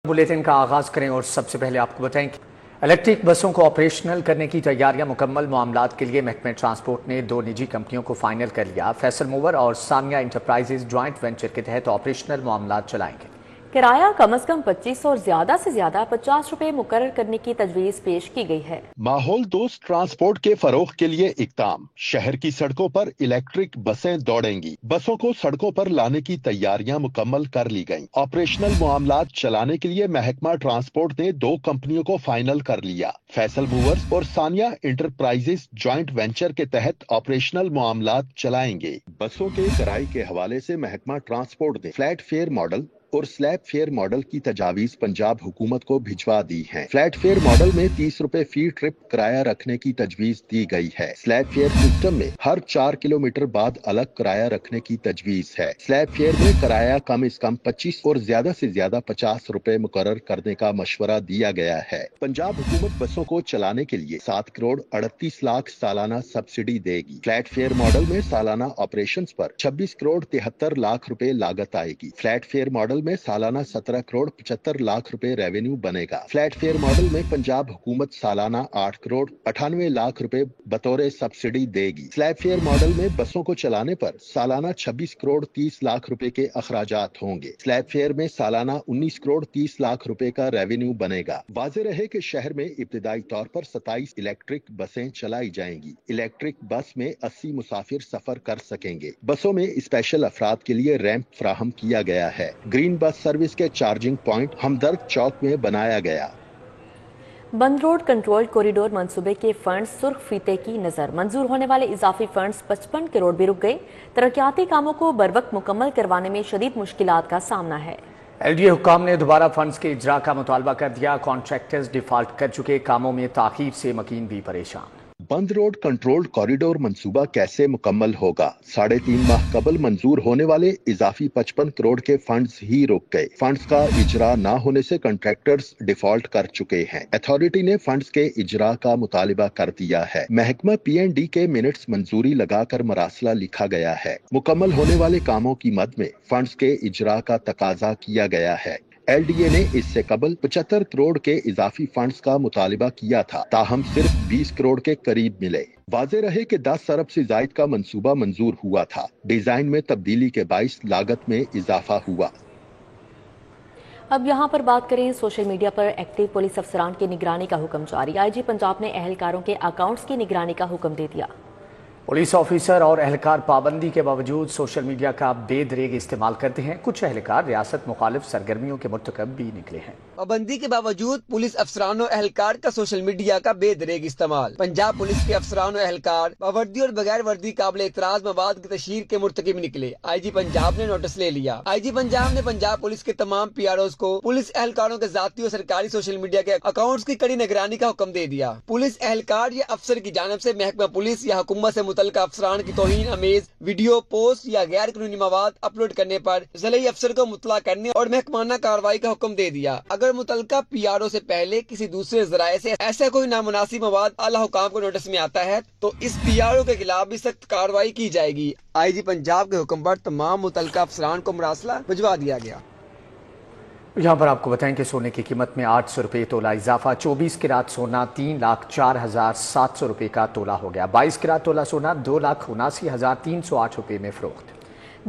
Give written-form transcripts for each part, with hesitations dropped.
Bulletin का आगाज करें और सबसे पहले आपको बताएं कि इलेक्ट्रिक बसों को ऑपरेशनल करने की तैयारियां मुकम्मल। मामलात के लिए महकमे ट्रांसपोर्ट ने 2 निजी कंपनियों को फाइनल कर लिया। फैसल मूवर और सानिया इंटरप्राइजेज ज्वाइंट वेंचर के तहत ऑपरेशनल मामलात चलाएंगे। किराया कम से कम 25 और ज्यादा से ज्यादा 50 रुपए मुकर्रर करने की तजवीज पेश की गई है। माहौल दोस्त ट्रांसपोर्ट के फरोग के लिए इक़दाम। शहर की सड़कों पर इलेक्ट्रिक बसें दौड़ेंगी। बसों को सड़कों पर लाने की तैयारियां मुकम्मल कर ली गईं। ऑपरेशनल मामलात चलाने के लिए महकमा ट्रांसपोर्ट ने 2 कंपनियों को फाइनल कर लिया। फैसल मूवर्स और सानिया इंटरप्राइजेज ज्वाइंट वेंचर के तहत ऑपरेशनल मामलात चलाएंगे। बसों के किराए के हवाले से महकमा ट्रांसपोर्ट ने फ्लैट फेयर मॉडल और स्लैब फेयर मॉडल की तजावीज पंजाब हुकूमत को भिजवा दी हैं। फ्लैट फेयर मॉडल में 30 रुपए फी ट्रिप किराया रखने की तजवीज दी गई है। स्लैब फेयर सिस्टम में हर 4 किलोमीटर बाद अलग किराया रखने की तजवीज है। स्लैब फेयर में किराया कम से कम 25 और ज्यादा से ज्यादा 50 रुपए मुकर्रर करने का मशवरा दिया गया है। पंजाब हुकूमत बसों को चलाने के लिए 7 करोड़ 38 लाख सालाना सब्सिडी देगी। फ्लैट फेयर मॉडल में सालाना ऑपरेशन पर 26 करोड़ 73 लाख रुपए लागत आएगी। फ्लैट फेयर मॉडल में सालाना 17 करोड़ 75 लाख रुपए रेवेन्यू बनेगा। फ्लैट फेयर मॉडल में पंजाब हुकूमत सालाना 8 करोड़ 98 लाख रुपए बतौर सब्सिडी देगी। स्लैब फेयर मॉडल में बसों को चलाने पर सालाना 26 करोड़ 30 लाख रुपए के अखराजात होंगे। स्लैब फेयर में सालाना 19 करोड़ 30 लाख रुपए का रेवेन्यू बनेगा। वाज़े रहे कि शहर में इब्तिदाई तौर पर 27 इलेक्ट्रिक बसें चलाई जाएंगी। इलेक्ट्रिक बस में 80 मुसाफिर सफर कर सकेंगे। बसों में स्पेशल अफराद के लिए रैंप फ्राहम किया गया है। ग्रीन बस सर्विस के चार्जिंग पॉइंट हमदर्द चौक में बनाया गया। बंद रोड कंट्रोल कॉरिडोर मंसूबे के फंड्स सुर्ख फीते की नजर। मंजूर होने वाले इजाफी फंड्स 55 करोड़ भी रुक गए। तरक्याती कामों को बरवक्त मुकम्मल करवाने में शदीद मुश्किलात का सामना है। LDA हुक्काम ने दोबारा फंड्स के इजरा का मुतालबा कर दिया। कॉन्ट्रैक्टर्स डिफॉल्ट कर चुके, कामों में ताखीर से मकीन भी परेशान। बंद रोड कंट्रोल्ड कॉरिडोर मंसूबा कैसे मुकम्मल होगा? 3.5 माह कबल मंजूर होने वाले इजाफी 55 करोड़ के फंड्स ही रुक गए। फंड्स का इजरा न होने से कॉन्ट्रैक्टर्स डिफॉल्ट कर चुके हैं। अथॉरिटी ने फंड्स के इजरा का मुतालिबा कर दिया है। महकमा PND के मिनट्स मंजूरी लगाकर मरासला लिखा गया है। मुकम्मल होने वाले कामों की मद में फंड्स के इजरा का तकाजा किया गया है। LDA ने इससे कबल 75 करोड़ के इजाफी फंड्स का मुतालिबा किया था, ताहम सिर्फ 20 करोड़ के करीब मिले। वाज़े रहे कि 10 अरब से जायद का मंसूबा मंजूर हुआ था। डिजाइन में तब्दीली के बाइस लागत में इजाफा हुआ। अब यहाँ पर बात करें, सोशल मीडिया पर एक्टिव पुलिस अफसरान की निगरानी का हुक्म जारी। IG पंजाब ने अहलकारों के अकाउंट्स की निगरानी का हुक्म दे दिया। पुलिस ऑफिसर और अहलकार पाबंदी के बावजूद सोशल मीडिया का बेदरेग इस्तेमाल करते हैं। कुछ अहलकार रियासत मुखालिफ सरगर्मियों के मुर्तकब भी निकले हैं। पाबंदी के बावजूद पुलिस अफसरान और अहलकार का सोशल मीडिया का बेदरेग इस्तेमाल। पंजाब पुलिस के अफसरान और अहलकार बावर्दी और बगैर वर्दी काबिल एतराज मवाद की तशहीर के मुर्तकिब निकले। IG पंजाब ने नोटिस ले लिया। IG पंजाब ने पंजाब पुलिस के तमाम PROs को पुलिस अहलकारों के जाती और सरकारी सोशल मीडिया के अकाउंट्स की कड़ी निगरानी का हुक्म दे दिया। पुलिस अहलकार या अफसर की जानिब से महकमा पुलिस या हुकूमत से मुतल्लिका अफसरान की तौहीन अमेज वीडियो, पोस्ट या गैर कानूनी मवाद अपलोड करने पर ज़िले अफसर को मुतला करने और महकमाना कार्रवाई का हुक्म दे दिया। अगर मुतल्लिका PRO से पहले किसी दूसरे जराये से ऐसा कोई नामुनासिब मवाद आला हुकाम को नोटिस में आता है तो इस PRO के खिलाफ भी सख्त कार्रवाई की जाएगी। IG पंजाब के हुक्म पर तमाम मुतल्लिका अफसरान को मरासला भिजवा दिया गया। यहाँ पर आपको बताएं कि सोने की कीमत में 800 रुपये तोला इजाफा। 24 कैरेट सोना 3,04,700 रुपये का तोला हो गया। 22 कैरेट तोला सोना 2,79,308 रुपये में फरोख्त।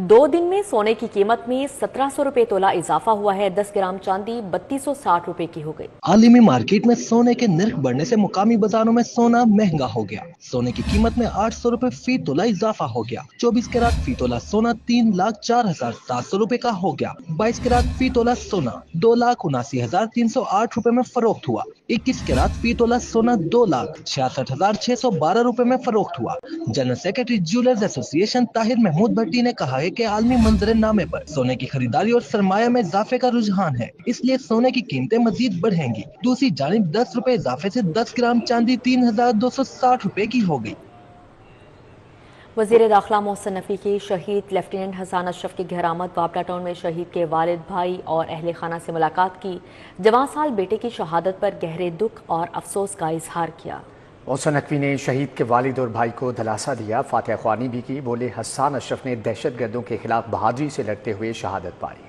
2 दिन में सोने की कीमत में 1700 रुपये तोला इजाफा हुआ है। 10 ग्राम चांदी 3260 रुपए की हो गई। आलमी मार्केट में सोने के निर्ख बढ़ने से मुकामी बाजारों में सोना महंगा हो गया। सोने की कीमत में 800 रुपए फी तोला इजाफा हो गया। 24 कैरेट फी तोला सोना 3,04,700 रुपए का हो गया। 22 कैरेट फी तोला सोना 2,79,308 रुपए में फरोख्त हुआ। 21 कैरेट फी तोला सोना 2,66,612 रुपए में फरोख्त हुआ। General secretary jewellers association Tahir Mahmood Bhatti ने कहा है कि आलमी मंजर नामे पर सोने की खरीदारी और सरमाया में इजाफे का रुझान है, इसलिए सोने की कीमतें मजीद बढ़ेंगी। दूसरी जानिब 10 रुपए इजाफे से 10 ग्राम चांदी 3,260 रुपए की हो गई। वज़ीर दाखिला मोहसिन नकवी की शहीद लेफ्टिनेंट हसन अशरफ की घेरामद। बाबला टाउन में शहीद के वालिद, भाई और अहले खाना से मुलाकात की। जवां साल बेटे की शहादत पर गहरे दुख और अफसोस का इजहार किया। मोहसिन नकवी ने शहीद के वालिद और भाई को दिलासा दिया। फातिहा ख्वानी भी की। बोले, हसन अशरफ ने दहशत गर्दों के खिलाफ बहादुरी से लड़ते हुए शहादत पाई।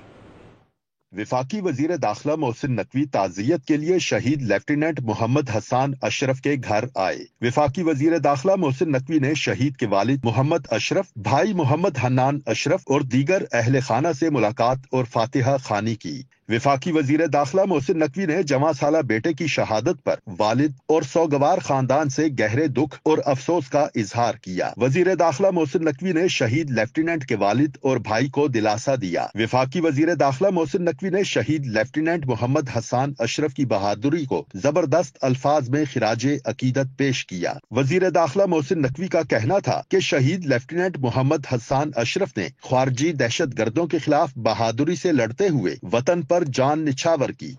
वफाकी वजीर दाखिला मोहसिन नकवी ताज़ियत के लिए शहीद लेफ्टिनेंट मोहम्मद हसन अशरफ के घर आए। वफाकी वजीर दाखिला मोहसिन नकवी ने शहीद के वालिद मोहम्मद अशरफ, भाई मोहम्मद हन्नान अशरफ और दीगर अहले खाना से मुलाकात और फातिहा खानी की। वफाकी वजीर दाखिला मोहसिन नकवी ने जवां साला बेटे की शहादत पर वालिद और सौगवार खानदान से गहरे दुख और अफसोस का इजहार किया। वजीर दाखिला मोहसिन नकवी ने शहीद लेफ्टिनेंट के वालिद और भाई को दिलासा दिया। वफाकी वजीर दाखिला मोहसिन नकवी ने शहीद लेफ्टिनेंट मोहम्मद हसन अशरफ की बहादुरी को जबरदस्त अल्फाज में खिराजे अकीदत पेश किया। वजीर दाखिला मोहसिन नकवी का कहना था कि शहीद लेफ्टिनेंट मोहम्मद हसन अशरफ ने खारजी दहशत गर्दों के खिलाफ बहादुरी से लड़ते हुए वतन पर जान निछावर की।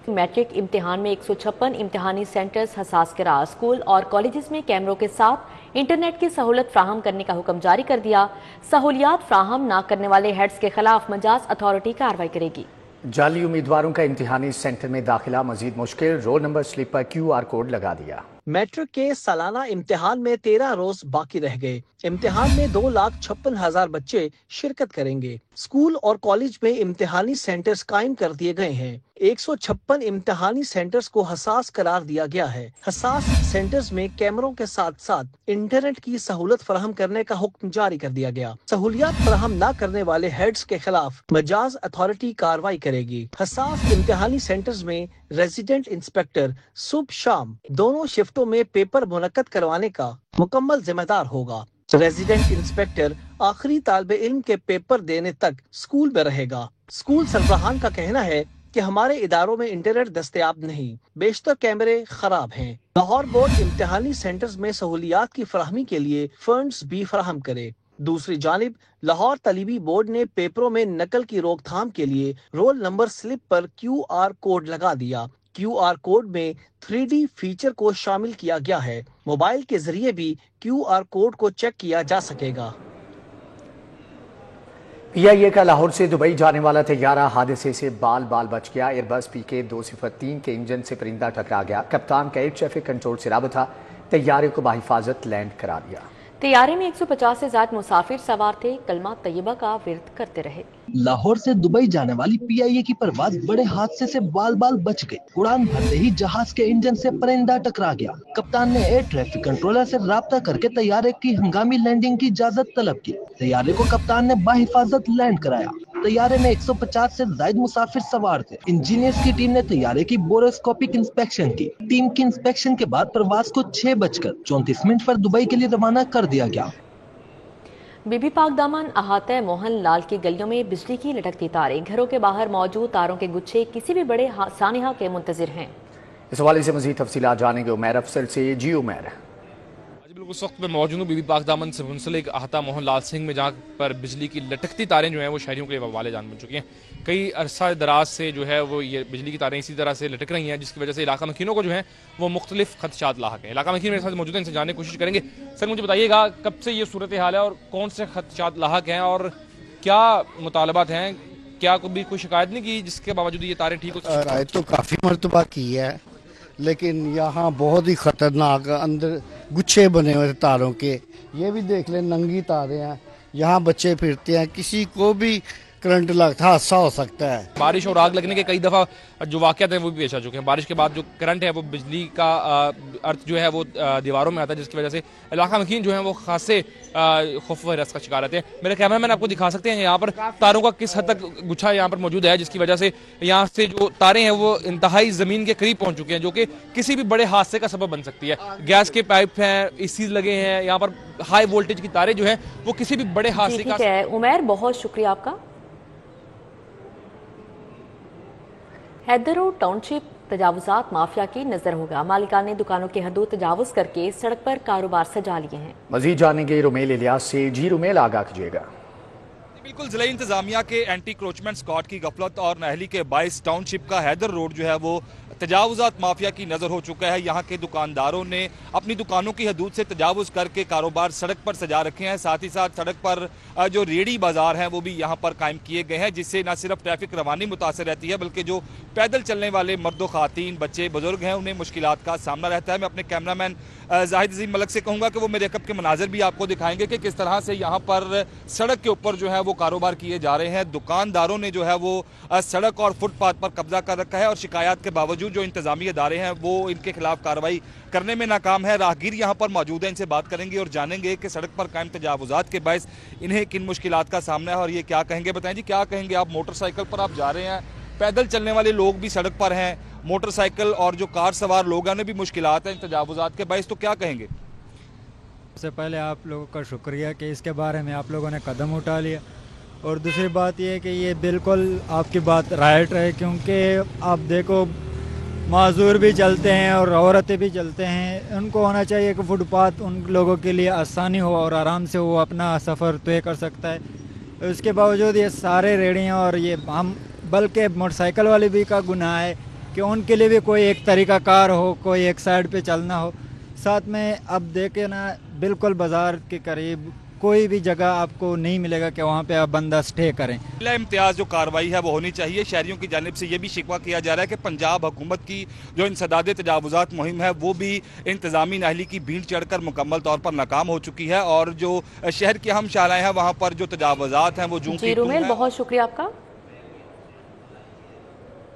मैट्रिक इम्तिहान में 156 इम्तिहानी सेंटर्स हसास करार। स्कूल और कॉलेजेस में कैमरों के साथ इंटरनेट की सहूलत फ्राहम करने का हुक्म जारी कर दिया। सहूलियात फ्राहम न करने वाले हेड्स के खिलाफ मजाज अथॉरिटी कार्रवाई करेगी। जाली उम्मीदवारों का इम्तिहानी सेंटर में दाखिला मजीद मुश्किल, रोल नंबर स्लिप पर QR कोड लगा दिया। मैट्रिक के सालाना इम्तिहान में 13 रोज बाकी रह गए। इम्तिहान में 2,56,000 बच्चे शिरकत करेंगे। स्कूल और कॉलेज में इम्तिहानी सेंटर्स कायम कर दिए गए हैं। 156 इम्तिहानी सेंटर्स को हसास करार दिया गया है। हसास सेंटर्स में कैमरों के साथ साथ इंटरनेट की सहूलत फराहम करने का हुक्म जारी कर दिया गया। सहूलियात फराहम न करने वाले हेड्स के खिलाफ मजाज अथॉरिटी कार्रवाई करेगी। हसास इम्तिहानी सेंटर्स में रेजिडेंट इंस्पेक्टर सुबह शाम दोनों शिफ्टों में पेपर मुनक्कद करवाने का मुकम्मल जिम्मेदार होगा। रेजिडेंट इंस्पेक्टर आखिरी तालिबे इल्म के पेपर देने तक स्कूल में रहेगा। स्कूल सरबराहान का कहना है कि हमारे इदारों में इंटरनेट दस्तयाब नहीं, बेशतर कैमरे खराब हैं। लाहौर बोर्ड इम्तिहानी सेंटर्स में सहूलियात की फराहमी के लिए फंड्स भी फराहम करे। दूसरी जानिब लाहौर तलीबी बोर्ड ने पेपरों में नकल की रोकथाम के लिए रोल नंबर स्लिप पर QR कोड लगा दिया। QR कोड में 3D फीचर को शामिल किया गया है। मोबाइल के जरिए भी QR कोड को चेक किया जा सकेगा। PIA का लाहौर से दुबई जाने वाला तैयारा हादसे से बाल बाल बच गया। एयरबस PK 203 के इंजन से परिंदा टकरा गया। कप्तान का एयर ट्रैफिक कंट्रोल से राबता, तैयारे को बाहिफाजत लैंड करा दिया। तैयारे में 150 से ज्यादा मुसाफिर सवार थे, कलमा तैयबा का विर्द करते रहे। लाहौर से दुबई जाने वाली PIA की परवाज बड़े हादसे से बाल बाल बच गई। उड़ान भरते ही जहाज के इंजन से परिंदा टकरा गया। कप्तान ने एयर ट्रैफिक कंट्रोलर से राब्ता करके तैयारे की हंगामी लैंडिंग की इजाजत तलब की। तैयारे को कप्तान ने बाहिफाजत लैंड कराया। तैयारे में 150 से ज्यादा मुसाफिर सवार थे। इंजीनियर्स की टीम ने तैयारे की बोरोस्कोपिक इंस्पेक्शन की। टीम की इंस्पेक्शन के बाद परवाज को 6:34 पर दुबई के लिए रवाना कर दिया गया। बीबी पाक दामन अहाता मोहन लाल की गलियों में बिजली की लटकती तारें, घरों के बाहर मौजूद तारों के गुच्छे किसी भी बड़े सानिहा के मुंतजिर हैं। इस हवाले से मजीद तफसीलात जानेंगे उमैर अफसर से। जी उमैर। उस वक्त में मौजूद हूँ बीबी पाक दामन से मुंसलिक अहाता मोहन लाल सिंह में, जहाँ पर बिजली की लटकती तारें जो हैं वो शहरियों के लिए वबाले जान बन चुकी हैं। कई अरसा दराज से जो है वो ये बिजली की तारें इसी तरह से लटक रही हैं, जिसकी वजह से इलाका मकीनों को जो है वो मुख्तलिफ खदशात लाहक हैं। इलाका मकीन मेरे साथ मौजूद हैं, इनसे जानने की कोशिश करेंगे। सर मुझे बताइएगा कब से ये सूरत हाल है और कौन से खदशात लाहक हैं और क्या मुतालबात हैं? क्या कोई शिकायत नहीं की जिसके बावजूद ये तारें ठीक हो? शिकायत तो काफ़ी मरतबा की है, लेकिन यहाँ बहुत ही ख़तरनाक अंदर गुच्छे बने हुए तारों के। ये भी देख लें, नंगी तारें हैं, यहाँ बच्चे फिरते हैं, किसी को भी करंट लगता हादसा हो सकता है। बारिश और आग लगने के कई दफ़ा जो वाक़यात हैं वो भी पेश आ चुके हैं। बारिश के बाद जो करंट है वो बिजली का अर्थ जो है वो दीवारों में आता है, जिसकी वजह से इलाका मकीन जो है वो खासे खौफ व हरस का शिकार रहते हैं। मेरे कैमरामैन आपको दिखा सकते हैं यहाँ पर तारों का किस हद तक गुच्छा यहाँ पर मौजूद है, जिसकी वजह से यहाँ से जो तारें हैं वो इंतहाई ज़मीन के करीब पहुँच चुके हैं, जो कि किसी भी बड़े हादसे का सबब बन सकती है। गैस के पाइप हैं, एसी लगे हैं, यहाँ पर हाई वोल्टेज की तारें जो है वो किसी भी बड़े हादसे का। उमैर बहुत शुक्रिया आपका। हैदर रोड टाउनशिप तजावुजात माफिया की नजर होगा। मालिकान ने दुकानों की हदूद तजावुज करके सड़क पर कारोबार सजा लिए हैं। मजीद जानेंगे रुमेल इलियास से। जी रुमेल, आगाह कीजिएगा। बिल्कुल, जिला इंतजामिया के एंटी क्रोचमेंट स्क्वाड की गफलत और नाअहली के बाइस टाउनशिप का हैदर रोड जो है वो तजावुजात माफिया की नज़र हो चुका है। यहाँ के दुकानदारों ने अपनी दुकानों की हदूद से तजावुज करके कारोबार सड़क पर सजा रखे हैं। साथ ही साथ सड़क पर जो रेडी बाजार हैं वो भी यहाँ पर कायम किए गए हैं, जिससे न सिर्फ ट्रैफिक रवानी मुतासर रहती है बल्कि जो पैदल चलने वाले मर्दो खातीन बच्चे बुजुर्ग हैं उन्हें मुश्किलात का सामना रहता है। मैं अपने कैमरामैन जाहिद अजीम मलक से कहूँगा कि वो मेरे कब के मनाजिर भी आपको दिखाएंगे कि किस तरह से यहाँ पर सड़क के ऊपर जो है वो कारोबार किए जा रहे हैं। दुकानदारों ने जो है वो सड़क और फुटपाथ पर कब्जा कर रखा है और शिकायत के बावजूद जो इंतजामी इदारे हैं वो इनके खिलाफ कार्रवाई करने में नाकाम है। राहगीर यहाँ पर मौजूद है, इनसे बात करेंगे और जानेंगे कि सड़क पर कायम तजावुजात के बायस इन्हें किन मुश्किलात का सामना है और ये क्या कहेंगे। बताएं जी, क्या कहेंगे आप? मोटरसाइकिल पर आप जा रहे हैं, पैदल चलने वाले लोग भी सड़क पर हैं, मोटरसाइकिल और जो कार सवार लोग हैं उन्हें भी मुश्किलात हैं तजावुजात के बायस, तो क्या कहेंगे? सबसे पहले आप लोगों का शुक्रिया कि इसके बारे में आप लोगों ने कदम उठा लिया, और दूसरी बात ये है कि ये बिल्कुल आपकी बात राइट है, क्योंकि आप देखो माजूर भी चलते हैं और औरतें भी चलते हैं, उनको होना चाहिए कि फुटपाथ उन लोगों के लिए आसानी हो और आराम से वो अपना सफ़र तय कर सकता है। उसके बावजूद ये सारे रेड़ियाँ और ये हम बल्कि मोटरसाइकिल वाले भी का गुनाह है कि उनके लिए भी कोई एक तरीका कार हो, कोई एक साइड पे चलना हो। साथ में अब देखे ना, बिल्कुल बाज़ार के करीब कोई भी जगह आपको नहीं मिलेगा कि वहाँ पे आप बंदा स्टे करें। बिला इम्तियाज जो कार्रवाई है वो होनी चाहिए। शहरियों की जानिब से ये भी शिकवा किया जा रहा है कि पंजाब हुकूमत की जो इंसदाद तजावुजात मुहिम है वो भी इंतजामी नाहली की भीड़ चढ़कर मुकम्मल तौर पर नाकाम हो चुकी है और जो शहर की अहम शालाएँ हैं वहाँ पर जो तजावुजात हैं वो बहुत शुक्रिया आपका।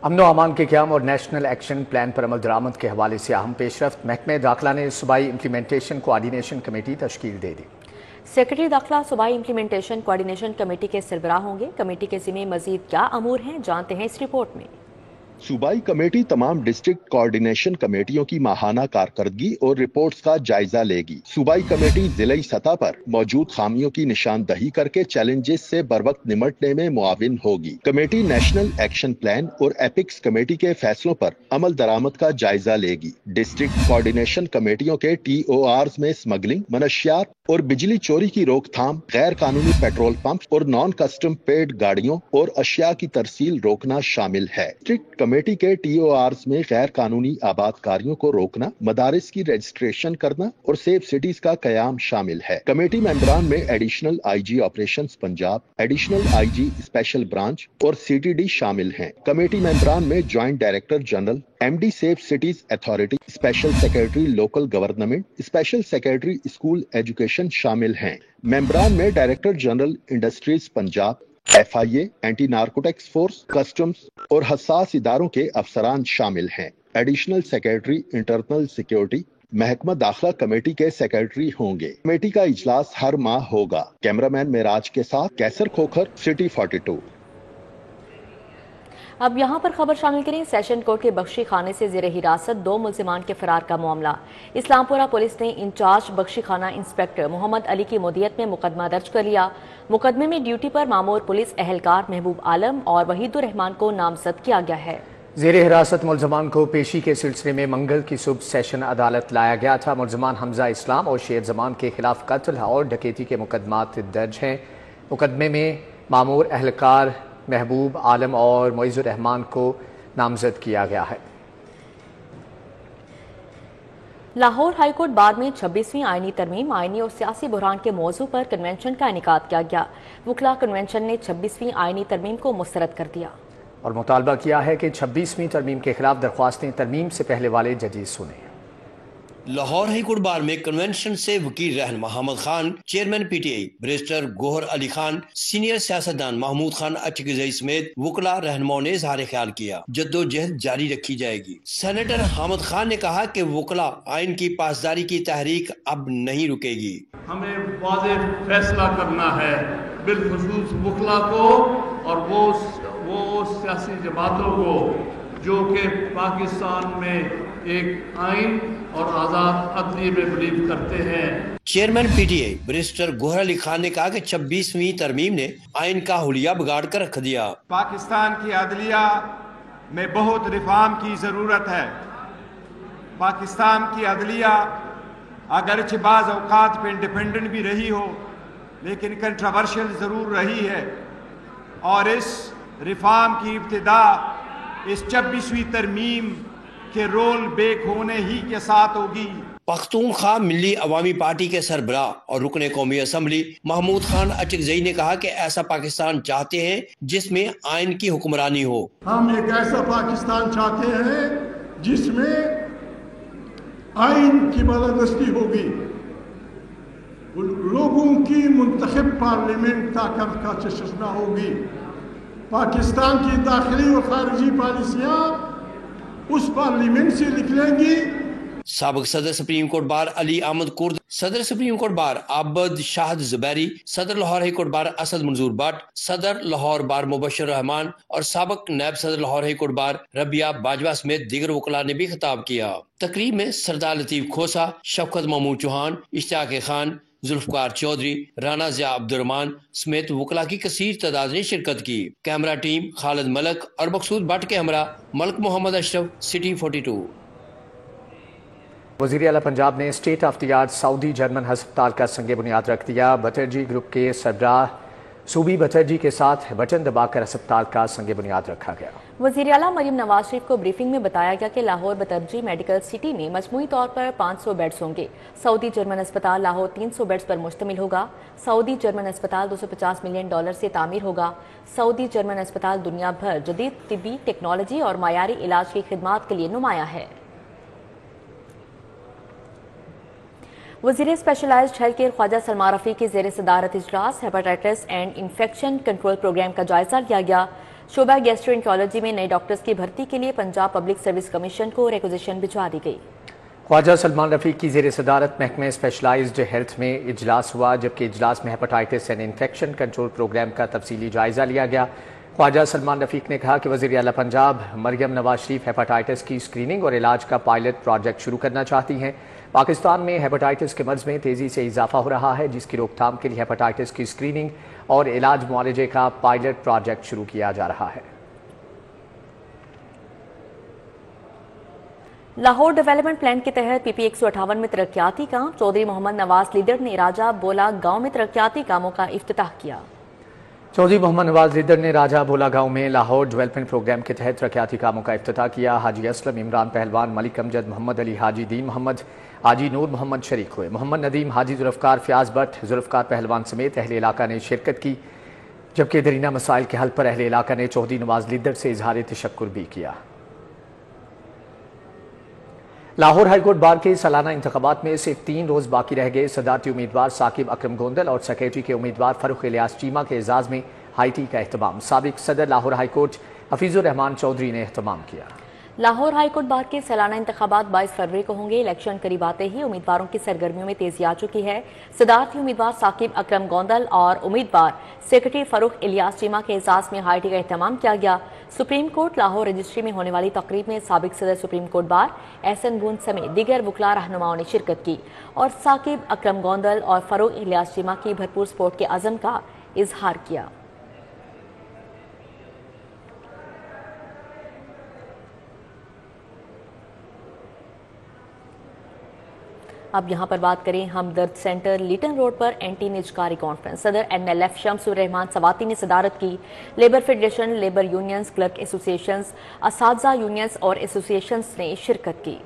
अमन अमान के क़याम और नेशनल एक्शन प्लान पर अमल दरामद के हवाले से अहम पेशरफ्त। महकमे दाखिला ने सूबाई इम्प्लीमेंटेशन कोऑर्डिनेशन कमेटी तश्कील दे दी। सेक्रेटरी दाखिला सूबाई इम्प्लीमेंटेशन कोऑर्डिनेशन कमेटी के सरबराह होंगे। कमेटी के ज़िम्मे मजीद क्या अमूर हैं, जानते हैं इस रिपोर्ट में। सूबाई कमेटी तमाम डिस्ट्रिक्ट कोऑर्डिनेशन कमेटियों की माहाना कारकर्दगी और रिपोर्ट्स का जायजा लेगी। सूबाई कमेटी जिलाई सतह पर मौजूद खामियों की निशानदही करके चैलेंजेस से बरवक्त निमटने में मुआविन होगी। कमेटी नेशनल एक्शन प्लान और एपिक्स कमेटी के फैसलों पर अमल दरामद का जायजा लेगी। डिस्ट्रिक्ट कोऑर्डिनेशन कमेटियों के TORs में स्मगलिंग, मनशियात और बिजली चोरी की रोकथाम, गैर कानूनी पेट्रोल पंप और नॉन कस्टम पेड गाड़ियों और अशिया की तरसील रोकना शामिल है। डिस्ट्रिक्ट कमेटी के TORs में गैर कानूनी आबादकारियों को रोकना, मदारिस की रजिस्ट्रेशन करना और सेफ सिटीज का कयाम शामिल है। कमेटी मेंबरान में additional IG operations Punjab, additional IG special branch और CTD शामिल हैं। कमेटी मेंबरान में joint director general, MD safe cities authority, special secretary local government, special secretary school education शामिल हैं। मेंबरान में director general industries Punjab, FIA, anti narcotics force, customs और हसास इदारों के अफसरान शामिल हैं। एडिशनल सेक्रेटरी इंटरनल सिक्योरिटी महकमा दाखिला कमेटी के सेक्रेटरी होंगे। कमेटी का इजलास हर माह होगा। कैमरामैन मेराज के साथ कैसर खोखर, सिटी 42। अब यहाँ पर खबर शामिल करें। सेशन कोर्ट के बख्शी खाने से ज़ेर हिरासत 2 मुल्जिमान के फरार का मामला। इस्लामपुरा पुलिस ने इंचार्ज बख्शी खाना इंस्पेक्टर मोहम्मद अली की मुदियत में मुकदमा दर्ज कर लिया। मुकदमे में ड्यूटी पर मामूर पुलिस एहलकार महबूब आलम और वहीदुर रहमान को नामजद किया गया है। ज़ेर हिरासत मुल्जिमान को पेशी के सिलसिले में मंगल की सुबह सेशन अदालत लाया गया था। मुल्जिमान हमजा इस्लाम और शेर जमान के खिलाफ कत्ल और डकैती के मुकदमात दर्ज हैं। मुकदमे में मामूर एहलकार महबूब आलम और मुइज़ुर रहमान को नामजद किया गया है। लाहौर हाईकोर्ट बार में 26वीं आईनी तरमीम, आईनी और सियासी बुरहान के मौजू पर कन्वेंशन का इनेकाद किया गया। वकला कन्वेंशन ने 26वीं आईनी तरमीम को मुस्तरद कर दिया और मुतालबा किया है कि 26वीं तरमीम के खिलाफ दरख्वास्तें तरमीम से पहले वाले जजेस सुने। लाहौर हाईकोर्ट बार में कन्वेंशन से वकील रहनुमा Ahmad Khan, chairman PTI barrister Gohar Ali Khan, senior सियासतदान महमूद खान अचकजई समेत वकला रहनुमाओं ने इजहार ख्याल किया। जद्दोजहद जारी रखी जाएगी। सेनेटर हामिद खान ने कहा कि वकला आइन की पासदारी की तहरीक अब नहीं रुकेगी। हमें वाज़ेह फैसला करना है बिलखुसूस वकला को और वो सियासी जमातों को जो कि पाकिस्तान में एक आइन और आजाद अदलिये में बिलीव करते हैं। Chairman PTI barrister Gohar Ali Khan ने कहा कि 26वीं तरमीम ने आइन का हुलिया बिगाड़ कर रख दिया। पाकिस्तान की अदलिया में बहुत रिफॉर्म की जरूरत है। पाकिस्तान की अदलिया अगरचे बाज़ औकात पे इंडिपेंडेंट भी रही हो, लेकिन कंट्रोवर्शियल जरूर रही है और इस रिफॉर्म की इब्तिदा इस 26वीं तरमीम के रोल बेक होने ही के साथ होगी। पख्तूनख्वा मिली अवामी पार्टी के सरबराह और रुकने कौमी असम्बली महमूद खान अचकजई ने कहा कि ऐसा पाकिस्तान चाहते हैं जिसमें आइन की हुक्मरानी हो। हम एक ऐसा पाकिस्तान चाहते हैं जिसमें आइन की बालादस्ती होगी, लोगों की मुंतखब पार्लियामेंट ताकत का चश्मा होगी। पाकिस्तान की दाखिली और खारजी पॉलिसियाँ उस पार्लियामेंट से निकलेंगी। साबिक सदर supreme court bar Ali Ahmad Kurd, सदर सुप्रीम कोर्ट बार आबद शाहिद जुबैरी, सदर Lahore high court bar Asad मंजूर भट्ट, सदर लाहौर बार मुबशर रहमान और साबिक नायब सदर Lahore high court bar Rabia Bajwa समेत दीगर वकला ने भी खिताब किया। तकरीब में सरदार लतीफ खोसा, शफकत महमूद चौहान, इश्तियाक खान, जुल्फकार चौधरी, राना ज़िया अब्दुर्रहमान समेत वकला की कसीर तादाद ने शिरकत की। कैमरा टीम खालिद मलक और मकसूद भट्ट के हमरा मलक मोहम्मद अशरफ, सिटी 42। वज़ीर आला पंजाब ने state of the art Saudi German हस्पताल का संगे बुनियाद रख दिया। बटरजी ग्रुप के सरबराह सूबी बटरजी के साथ बटन दबाकर अस्पताल का संगे बुनियाद रखा गया। वज़ीर आला मरियम नवाज शरीफ को ब्रीफिंग में बताया गया कि लाहौर बटरजी मेडिकल सिटी में मजमूई तौर पर 500 बेड्स होंगे। सऊदी जर्मन अस्पताल लाहौर 300 बेड्स पर मुश्तमिल होगा। सऊदी जर्मन अस्पताल $250 मिलियन से तामीर होगा। सऊदी जर्मन अस्पताल दुनिया भर जदीद तिब्बी टेक्नोलॉजी और मायारी इलाज की खिदमात के लिए नुमाया है। वज़ीर specialised health care Khawaja Salman Rafi की ज़ेर सदारत इजलास hepatitis and infection control programme का जायजा लिया गया। शोबा गैस्ट्रोएंटरोलॉजी में नए डॉक्टर्स की भर्ती के लिए पंजाब पब्लिक सर्विस कमीशन को रिक्वेजिशन भिजवा दी गई। ख्वाजा सलमान रफ़ी की ज़ेर सदारत महकमे स्पेशलाइज्ड हेल्थ में इजलास हुआ, जबकि इजलास में hepatitis and infection control programme का तफसीली जायजा लिया गया। ख्वाजा सलमान रफ़ीक ने कहा कि वज़ीर आला पंजाब मरियम नवाज शरीफ हेपेटाइटिस की स्क्रीनिंग और इलाज का पायलट प्रोजेक्ट शुरू करना चाहती हैं। पाकिस्तान में हेपेटाइटिस के मर्ज़ में तेज़ी से इजाफा हो रहा है, जिसकी रोकथाम के लिए हेपेटाइटिस की स्क्रीनिंग और इलाज मुआलजे का पायलट प्रोजेक्ट शुरू किया जा रहा है। लाहौर डेवलपमेंट प्लान के तहत PP 158 में तरक्याती काम। चौधरी मोहम्मद नवाज लीडर ने राजा बोला गांव में तरक्याती कामों का इफ्तिताह किया। चौधरी मोहम्मद नवाज लीडर ने राजा बोला गांव में लाहौर डेवलपमेंट प्रोग्राम के तहत तरक्याती कामों का इफ्तिताह किया। हाजी असलम, इमरान पहलवान, मलिक अमजद, मोहम्मद अली, हाजी दीन मोहम्मद, हाजी नूर मोहम्मद शरीक हुए। मोहम्मद नदीम, हाजी जुल्फकार, फयाज भट्ट, जुल्फकार पहलवान समेत अहले इलाका ने शिरकत की, जबकि दरीना मसाइल के हल पर अहले इलाका ने चौधरी नवाज लीडर से इजहार तशक्कुर भी किया। लाहौर हाईकोर्ट बार के सालाना इंतखाबात में सिर्फ 3 रोज बाकी रह गए। सदारती उम्मीदवार साकिब अकरम गोंदल और सेक्रेटरी के उम्मीदवार फरूख इलियास चीमा के एजाज में हाई टी का एहतमाम। साबिक सदर लाहौर हाईकोर्ट हफीजुर रहमान चौधरी ने एहतमाम किया। लाहौर हाईकोर्ट बार के सालाना इंतखाबात 22 फरवरी को होंगे। इलेक्शन करीब आते ही उम्मीदवारों की सरगर्मियों में तेजी आ चुकी है। सदारती उम्मीदवार साकिब अकरम गोंदल और उम्मीदवार सेक्रेटरी फरूख इलियास चीमा के एजाज में हाई टी का एहतमाम किया गया। सुप्रीम कोर्ट लाहौर रजिस्ट्री में होने वाली तकरीब में साबिक सदर सुप्रीम कोर्ट बार एहसन गुन समेत दीगर वकला रहनुमाओं ने शिरकत की और साकिब अकरम गोंदल और फरूख इलियास चीमा की भरपूर सपोर्ट के अज़म का इजहार किया। अब यहाँ पर बात करें हमदर्द सेंटर लीटन रोड पर एंटी निजकारी कॉन्फ्रेंस। सदर NLF शम्सुर रहमान सवाती ने सदारत की। Labour federation, labour unions, clerk associations, असातिज़ा यूनियंस और एसोसिएशंस ने शिरकत की।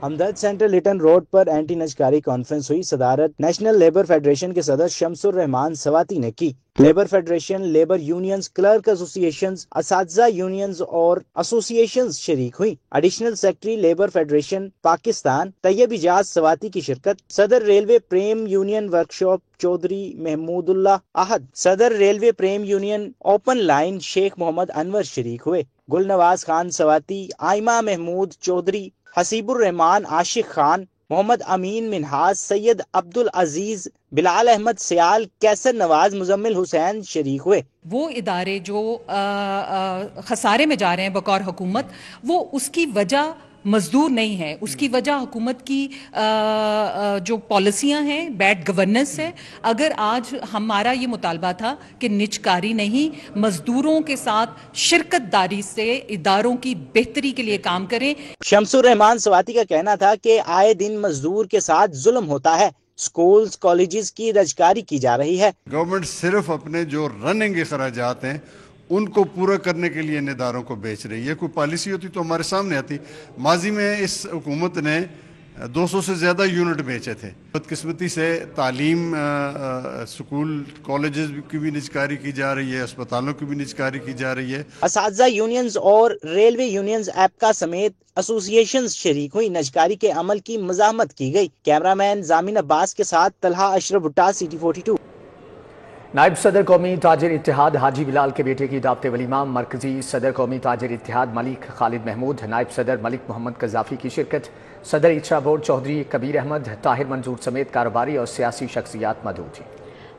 हमदर्द सेंटर लिटन रोड पर एंटी नजकारी कॉन्फ्रेंस हुई। सदारत नेशनल लेबर फेडरेशन के सदर शम्सुर रहमान सवाती ने की। Labour federation, labour unions, clerk associations, असातिज़ा यूनियंस और एसोसिएशंस शरीक हुई। Additional secretary labour federation Pakistan Tayyab Ijaz Swati की शिरकत। सदर railway Prem union workshop Chaudhry Mahmoodullah Ahad, सदर railway Prem union open line Sheikh Mohammad Anwar शरीक हुए। गुलनवाज खान सवाती, आइमा महमूद चौधरी, हसीबुर रहमान आशिक खान, मोहम्मद अमीन मिनहाज, सैयद अब्दुल अजीज, बिलाल अहमद सियाल, कैसर नवाज, मुजम्मिल हुसैन शरीक हुए। वो इदारे जो खसारे में जा रहे हैं बकौर हुकूमत, वो उसकी वजह मजदूर नहीं है, उसकी वजह हुकूमत की जो पॉलिसियां हैं, बैड गवर्नेंस है। अगर आज हमारा ये मुतालबा था कि निजकारी नहीं, मजदूरों के साथ शिरकत दारी से इदारों की बेहतरी के लिए काम करें। शम्सुर रहमान सवाती का कहना था कि आए दिन मजदूर के साथ जुल्म होता है। स्कूल्स कॉलेजेस की रजकारी की जा रही है। गवर्नमेंट सिर्फ अपने जो रनिंग अखराजात हैं उनको पूरा करने के लिए इन इदारों को बेच रही है। कोई पॉलिसी होती तो हमारे सामने आती। माजी में इस हुकूमत ने 200 से ज़्यादा यूनिट बेचे थे। बदकिस्मती से तालीम स्कूल कॉलेजेस की भी निजकारी की जा रही है, अस्पतालों की भी निजकारी की जा रही है। असातिज़ा यूनियंस और रेलवे यूनियंस ऐप्का समेत एसोसिएशंस शरीक हुई। निजकारी के अमल की मज़ाहमत की गई। कैमरामैन जामिन अब्बास के साथ तलहा अशरफ भुट्टा, CT42। नायब सदर कौमी ताजिर इत्तेहाद हाजी बिलाल के बेटे की दावत वलीमा। मरकजी सदर कौमी ताजिर इत्तेहाद मलिक खालिद महमूद, नायब सदर मलिक मोहम्मद कज़ाफ़ी की शिरकत। सदर इचरा बोर्ड चौधरी कबीर अहमद, ताहिर मंजूर समेत कारोबारी और सियासी शख्सियात मौजूद थी।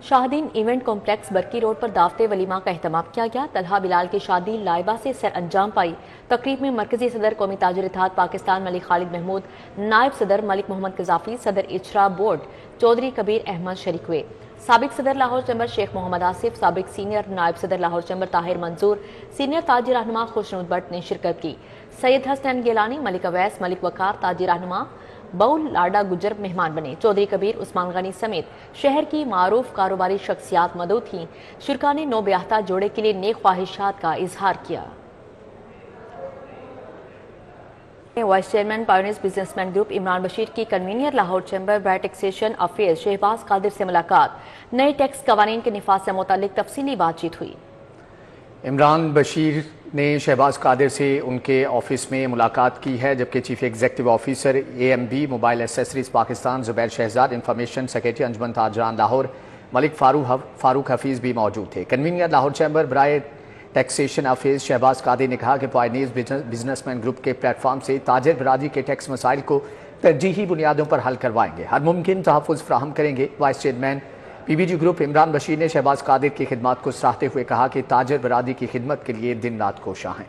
शाहदीन इवेंट कॉम्प्लेक्स बरकी रोड पर दावत वलीमा का अहतमाम किया गया। तलहा बिलाल की शादी लाइबा से सर अंजाम पाई। तकरीब में मरकजी सदर कौमी ताजिर इत्तेहाद पाकिस्तान मलिक खालिद महमूद, नायब सदर मलिक मोहम्मद कज़ाफ़ी, सदर इचरा बोर्ड चौधरी कबीर अहमद शरीक हुए। साबिक सदर लाहौर चैम्बर शेख मोहम्मद आसिफ, साबिक सीनियर नायब सदर लाहौर चैम्बर ताहिर मंजूर, सीनियर ताजिर रहनुमा खुशनुद भट्ट ने शिरकत की। सैयद हसन गिलानी, मलिक अवैस, मलिक वकार, ताजिर रहनुमा बाउल लाडा गुजर मेहमान बने। चौधरी कबीर, उस्मान गनी समेत शहर की मारूफ कारोबारी शख्सियात मौजूद थीं। शुरका ने नौ ब्याहता जोड़े के लिए नेक ख्वाहिशात का इजहार किया। Vice chairman pioneers businessman group Imran Bashir की convener Lahore chamber by taxation affairs Shahbaz Qadir से मुलाकात। नए टैक्स कवानीन के निफाज से मुतालिक तफसीली बातचीत हुई। इमरान बशीर ने शहबाज कादिर से उनके ऑफिस में मुलाकात की है, जबकि chief executive officer AMB mobile accessories Pakistan Zubair Shahzad, information secretary Anjuman Tajiran Lahore Malik Farooq Hafeez भी मौजूद थे। कन्वीनियर लाहौर चैम्बर बराए टैक्सेशन अफेयर्स शहबाज कादिर ने कहा कि पायोनियर्स बिजनेसमैन ग्रुप के प्लेटफॉर्म से ताजिर बरादरी के टैक्स मसाइल को तरजीही बुनियादों पर हल करवाएंगे, हर मुमकिन तहफ़्फ़ुज़ फ्राहम करेंगे। Vice chairman PBG group Imran Bashir ने शहबाज कादिर की खिदमत को सराहते हुए कहा कि ताजिर बरादरी की खिदमत के लिए दिन रात कोशां हैं।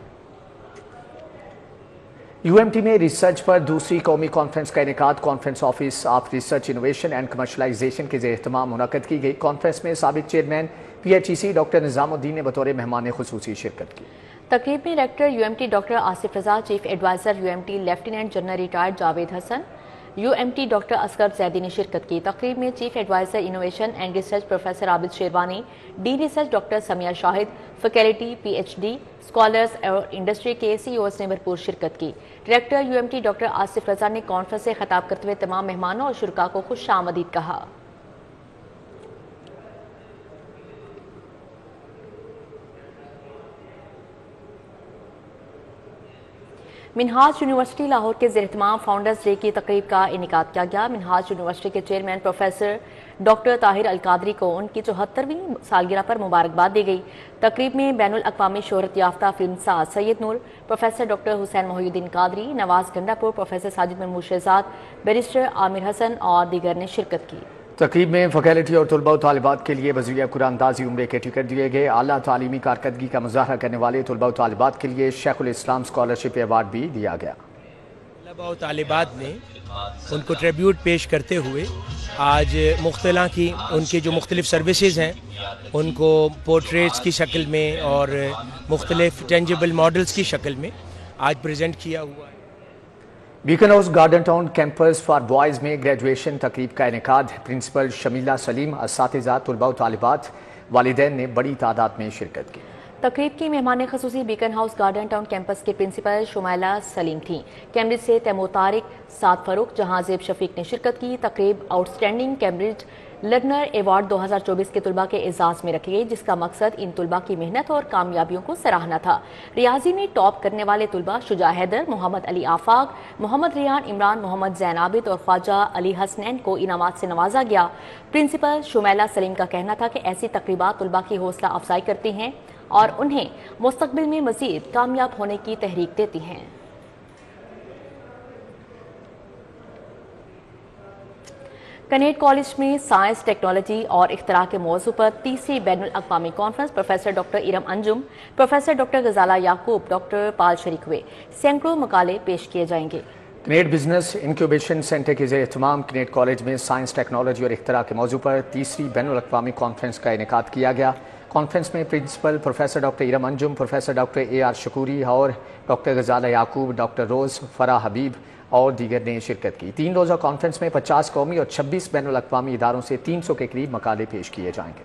UMT में रिसर्च पर दूसरी कौमी कॉन्फ्रेंस का इनेकाद conference office of research innovation and commercialisation के ज़ेर-ए-एहतमाम मुनक़द की गई। कॉन्फ्रेंस में साबिक चेयरमैन PHEC डॉक्टर निज़ामुद्दीन ने बतौर मेहमान खुसूसी शिरकत की। तकरीब में director UMT doctor Asif Raza, chief adviser UMT lieutenant general retired Javed Hasan, UMT doctor Asghar Zaidi ने शिरकत की। तकरीब में chief adviser innovation and research professor Abid Sherwani, D research doctor Samia Shahid, faculty PhD scholars और इंडस्ट्री के CEOs ने भरपूर शिरकत की। Director UMT doctor Asif Raza ने कॉन्फ्रेंस से खिताब करते हुए तमाम मेहमानों और शुरका को खुश आमदीद कहा। मिनहाज यूनिवर्सिटी लाहौर के ज़ेर-ए-एहतमाम फाउंडर्स डे की तकरीब का इनेकाद किया गया। मिनहाज यूनिवर्सिटी के chairman professor doctor Tahir Alqadri को उनकी 74वीं सालगिरह पर मुबारकबाद दी गई। तकरीब में बैनुल अक़वामी शोहरत याफ्ता फिल्मसाज Syed Noor, professor doctor Hussain Mohiuddin Qadri, Nawaz Gandapur, professor Sajid Mahmood Shahzad, barrister Aamir Hasan और दीगर ने शिरकत की। तकरीब में फैकल्टी और तलबा तालिबात के लिए वज़ीर कुरानदाजी उम्रे के टिकट दिए गए। आला तालीमी कारकर्दगी का मुज़ाहरा करने वाले तलबा तालिबात के लिए शेखुल इस्लाम स्कॉलरशिप अवार्ड भी दिया गया। तलबा तालिबात ने उनको ट्रिब्यूट पेश करते हुए आज मुख्तला की उनकी जो मुख्तलिफ सर्विसेज हैं उनको पोर्ट्रेट्स की शक्ल में और मुख्तलिफ टेंजिबल मॉडल्स की शक्ल में आज प्रेजेंट किया हुआ है। Beacon house garden town campus for boys में ग्रेजुएशन तकरीब का इनेकाद। प्रिंसिपल शमीला सलीम, असातिज़ा, तलबा तालिबात, वालिदैन ने बड़ी तादाद में शिरकत की। तकरीब की मेहमान खसूसी beacon house garden town campus के प्रिंसिपल शुमाइला सलीम थीं। कैम्ब्रिज से तैमूर तारिक, साद फरूक, जहांजेब शफीक ने शिरकत की। तकरीब आउटस्टैंडिंग कैम्ब्रिज लर्नर अवार्ड 2024 के तलबा के एजाज में रखी गई, जिसका मकसद इन तलबा की मेहनत और कामयाबियों को सराहना था। रियाजी में टॉप करने वाले तलबा शुजा हैदर, मोहम्मद अली आफाक, मोहम्मद रियान इमरान, मोहम्मद जैन आबिद और ख्वाजा अली हसनैन को इनामात से नवाजा गया। प्रिंसिपल शुमैला सलीम का कहना था कि ऐसी तकरीबात तलबा की हौसला अफजाई करती हैं और उन्हें मुस्तकबिल में मजीद कामयाब होने की तहरीक देती हैं। कनेट कॉलेज में साइंस, टेक्नोलॉजी और इख्तरा के मौजू पर तीसरी बैनुल अक़वामी conference professor doctor Iram Anjum, professor doctor Ghazala Yaqoob, doctor Paul शरीक हुए। सैकड़ों मकाले पेश किए जाएंगे। कनेट बिजनेस इंक्यूबेशन सेंटर के ज़ेर-ए-एहतमाम कनेट कॉलेज में साइंस, टेक्नोलॉजी और इख्तरा के मौजू पर तीसरी बैनुल अक़वामी कॉन्फ्रेंस का इनेकाद किया गया। कॉन्फ्रेंस में principal professor doctor Iram Anjum, professor doctor AR Shakoori और डॉक्टर गजाला याकूब, डॉक्टर रोज़ फरा हबीब और दीगर ने शिरकत की। 3 रोज़ा कॉन्फ्रेंस में 50 कौमी और 26 बैनुल अक़वामी इदारों से 300 के करीब मकाले पेश किए जाएंगे।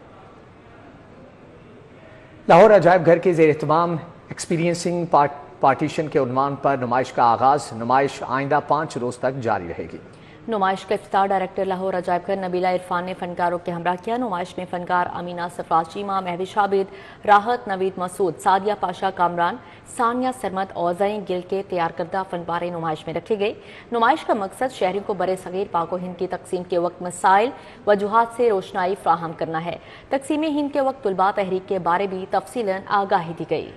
लाहौर अजायब घर के ज़ेर-ए-एहतमाम एक्सपीरियंसिंग पार्टीशन के उन्वान पर नुमाइश का आगाज। नुमाइश आइंदा 5 रोज तक जारी रहेगी। नुमाइश का इफ्तितार डायरेक्टर लाहौर अजायब घर नबीला इरफान ने फनकारों के हमरा किया। नुमाइश में फनकार अमीना सरफराज चीमा, महविश आबिद, राहत नवीद मसूद, सादिया पाशा कामरान, सानिया सरमत और ज़ईं गिल के तैयार करदा फनपारे नुमाइश में रखे गए। नुमाइश का मकसद शहरियों को बरे सगीर पाक हिंद की तकसीम के वक्त मसाइल वजूहात से रोशनाई फ्राहम करना है। तकसीम हिंद के वक्त तुलबा तहरीक के बारे भी तफसीलन आगाही दी गई।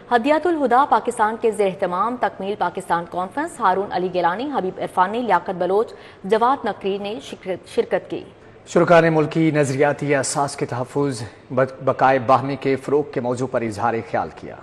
हदियातुल हुदा पाकिस्तान के ज़ेर एहतमाम तकमील पाकिस्तान कॉन्फ्रेंस। हारून अली गिलानी, हबीब इरफानी, लियाकत बलोच, जवाद नकवी ने शिरकत की। शुरका ने मुल्की नजरियाती असास के तहफ़्फ़ुज़ बकाए बाहमी के फ़रोग़ के मौजू पर इजहार ख्याल किया।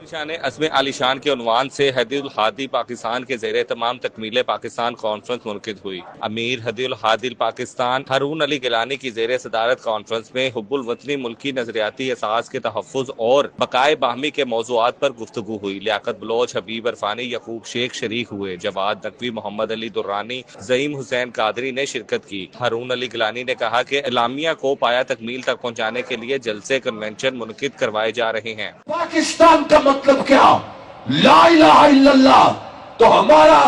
अज़्म आलिशान के उन्वान से हदीउल हादी पाकिस्तान के ज़ेर तमाम तकमील पाकिस्तान कॉन्फ्रेंस मुनक़िद हुई। अमीर हदीउल हादी पाकिस्तान हारून अली गिलानी की ज़ेर सदारत कॉन्फ्रेंस में हुब्बुल वतनी मुल्की नजरियाती असास के तहफ़्फ़ुज़ और बकाए बाहमी के मौज़ूआत पर गुफ्तगू हुई। लियाकत बलोच, हबीब इरफानी, यकूब शेख शरीक हुए। जवाद नकवी, मोहम्मद अली दुर्रानी, ज़ईम हुसैन कादरी ने शिरकत की। हारून अली गिलानी ने कहा कि इलामिया को पाया तकमील तक पहुँचाने के लिए जलसे कन्वेंशन मुनक़िद करवाए जा रहे हैं। पाकिस्तान का मतलब क्या? ला इलाहा इल्लल्लाह। तो हमारा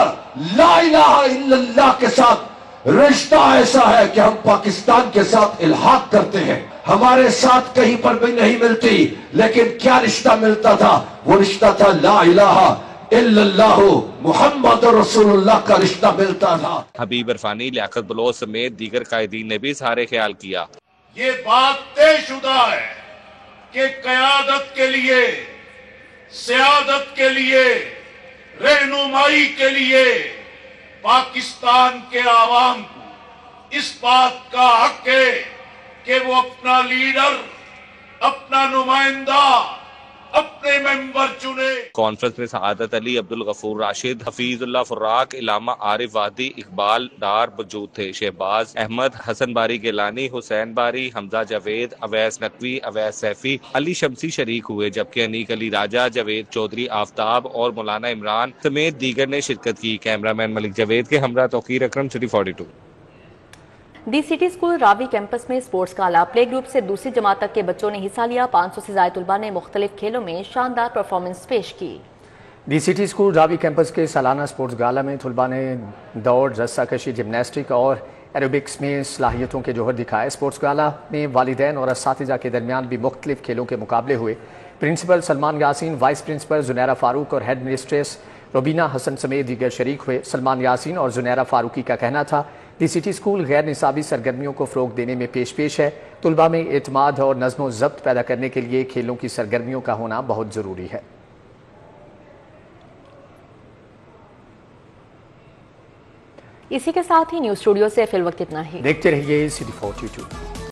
ला इलाहा इल्लल्लाह के साथ रिश्ता ऐसा है कि हम पाकिस्तान के साथ इल्हाक करते हैं। हमारे साथ कहीं पर भी नहीं मिलती, लेकिन क्या रिश्ता मिलता था? वो रिश्ता था ला इलाहा इल्लल्लाह मुहम्मद रसूलुल्लाह का रिश्ता मिलता था। हबीब इरफानी, लियाकत बलोच समेत दीगर कायदीन ने भी इज़हार ख्याल किया। ये बात तयशुदा है कि क़यादत के लिए, सियादत के लिए, रहनुमाई के लिए पाकिस्तान के आवाम को इस बात का हक है कि वो अपना लीडर, अपना नुमाइंदा, अपने मेंबर चुने। कॉन्फ्रेंस में सआदत अली, अब्दुल गफूर राशिद, हफीजुल्लाह फुर्राक, इलामा आरिफ वादी, इकबाल डार मौजूद थे। शहबाज अहमद, हसन बारी गिलानी, हुसैन बारी, हमजा जावेद, अवैस नकवी, अवैस सैफी, अली शमसी शरीक हुए, जबकि अनीक अली राजा, जावेद चौधरी, आफ्ताब और मौलाना इमरान समेत दीगर ने शिरकत की। कैमरामैन मलिक जावेद के हमरा तौकीर अकरम, सिटी 42। दी सिटी स्कूल रावी कैंपस में स्पोर्ट्स गाला। प्ले ग्रुप से दूसरी जमात तक के बच्चों ने हिस्सा लिया। 500 से ज्यादा तुलबा ने मुख्तलिफ खेलों में शानदार परफॉर्मेंस पेश की। दी सिटी स्कूल रावी कैंपस के सालाना स्पोर्ट्स गाला में तुलबा ने दौड़, रस्साकशी, जिमनास्टिक और एरोबिक्स में सलाहियतों के जौहर दिखाए। स्पोर्ट्स गाला में वालिदैन और असातिज़ा के दरमियान भी मुख्तलिफ खेलों के मुकाबले हुए। Principal Salman Yasin, vice principal Junaira Farooq और हेड मिस्ट्रेस रुबीना हसन समेत दीगर शरीक हुए। सलमान यासीन और जुनैरा फारूकी का कहना था दी सिटी स्कूल गैर निसाबी सरगर्मियों को फ़रोग़ देने में पेश है। तुलबा में एतमाद और नज़्म ज़ब्त पैदा करने के लिए खेलों की सरगर्मियों का होना बहुत ज़रूरी है। इसी के साथ ही न्यूज़ स्टूडियो से फिल वक्त इतना ही। देखते रहिए सिटी 42।